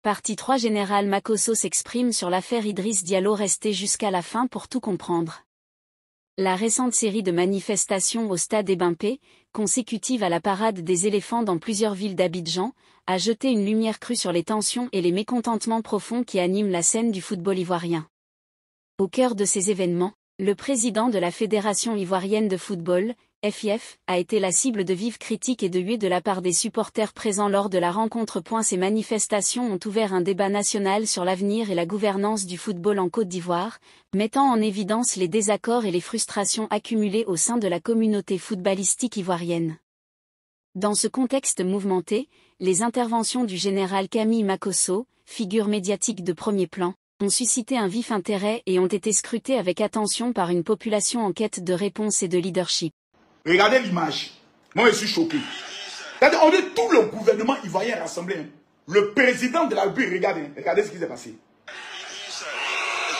Partie 3 Général Makosso s'exprime sur l'affaire Idriss Diallo, restez jusqu'à la fin pour tout comprendre. La récente série de manifestations au stade Ebimpé, consécutive à la parade des éléphants dans plusieurs villes d'Abidjan, a jeté une lumière crue sur les tensions et les mécontentements profonds qui animent la scène du football ivoirien. Au cœur de ces événements, le président de la Fédération ivoirienne de football, FIF, a été la cible de vives critiques et de huées de la part des supporters présents lors de la rencontre. Ces manifestations ont ouvert un débat national sur l'avenir et la gouvernance du football en Côte d'Ivoire, mettant en évidence les désaccords et les frustrations accumulées au sein de la communauté footballistique ivoirienne. Dans ce contexte mouvementé, les interventions du général Camille Makosso, figure médiatique de premier plan, ont suscité un vif intérêt et ont été scrutées avec attention par une population en quête de réponse et de leadership. Regardez l'image. Moi, je suis choqué. Regardez, on est tout le gouvernement ivoirien rassemblé. Le président de la République, regardez ce qui s'est passé. Idriss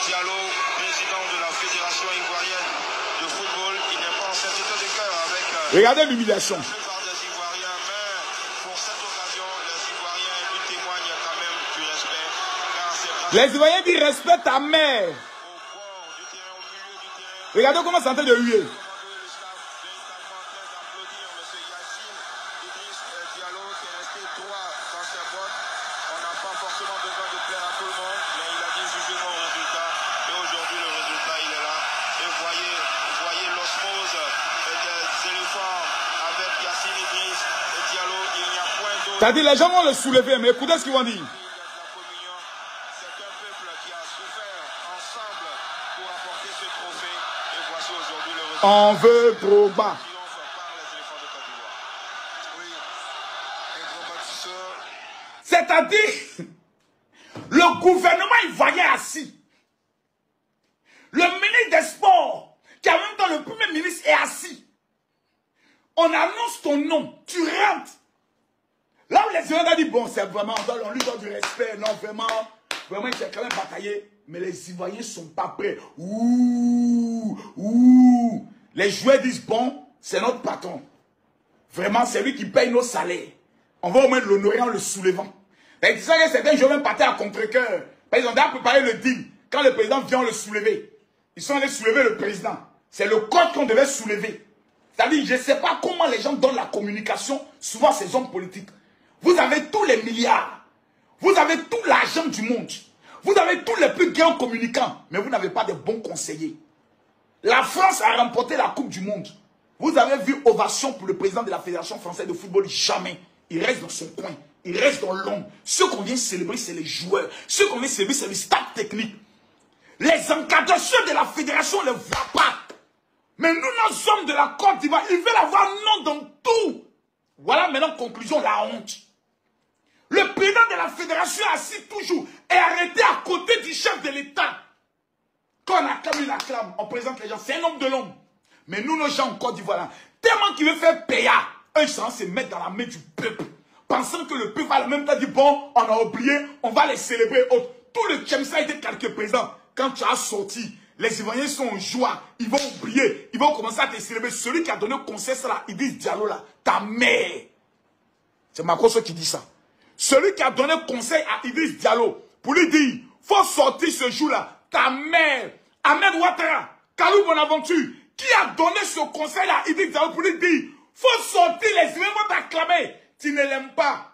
Diallo, président de la Fédération ivoirienne de football, il n'est pas en synthétique de cœur avec regardez l'humiliation. la plupart des Ivoiriens, mais pour cette occasion, les Ivoiriens lui témoignent quand même du respect. Car c'est les Ivoiriens disent respecte ta mère. au bord du terrain, au milieu du terrain. Regardez comment c'est en train de huer. C'est-à-dire, les gens vont le soulever, mais écoutez ce qu'ils vont dire. On veut Drogba. C'est-à-dire, le gouvernement ivoirien assis. Le ministre des Sports, qui en même temps le premier ministre, est assis. On annonce ton nom, tu rentres. Là où les Ivoiriens ont dit, bon, c'est vraiment, on lui donne du respect, non, vraiment, il a quand même bataillé. Mais les Ivoiriens ne sont pas prêts. Ouh. Les joueurs disent, bon, c'est notre patron. Vraiment, c'est lui qui paye nos salaires. On va au moins l'honorer en le soulevant. C'est ça que certains joueurs même partaient à contre-cœur. Ils ont déjà préparé le deal. Quand le président vient le soulever, ils sont allés soulever le président. C'est le code qu'on devait soulever. C'est-à-dire, je ne sais pas comment les gens donnent la communication, souvent ces hommes politiques. Vous avez tous les milliards. Vous avez tout l'argent du monde. Vous avez tous les plus grands communicants. Mais vous n'avez pas de bons conseillers. La France a remporté la Coupe du Monde. Vous avez vu ovation pour le président de la Fédération française de football? Jamais. Il reste dans son coin. Il reste dans l'ombre. Ceux qu'on vient célébrer, c'est les joueurs. Ceux qu'on vient célébrer, c'est le staff technique. Les encadreurs de la Fédération ne les voient pas. Mais nous, nos hommes de la Côte d'Ivoire, ils veulent avoir nom dans tout. Voilà maintenant, conclusion, la honte. Le président de la fédération assis toujours et arrêté à côté du chef de l'État. Quand on acclame, il acclame. On présente les gens. C'est un homme de l'homme. Mais nous, nos gens en Côte d'Ivoire, tellement qu'il veut faire payer, eux, ils sont se mettre dans la main du peuple. Pensant que le peuple va en même temps dire, bon, on a oublié, on va les célébrer. Tout le Tchemsa a été quelques présents. Quand tu as sorti, les Ivoiriens sont en joie. Ils vont oublier. Ils vont commencer à te célébrer. Celui qui a donné conseil, c'est là, Idriss Diallo, là, ta mère. C'est Makosso qui dit ça. Celui qui a donné conseil à Idriss Diallo pour lui dire, faut sortir ce jour-là, ta mère, Ahmed Ouattara, Kalou Bonaventure, qui a donné ce conseil à Idriss Diallo pour lui dire, faut sortir, les Ivoiriens vont t'acclamer. Tu ne l'aimes pas.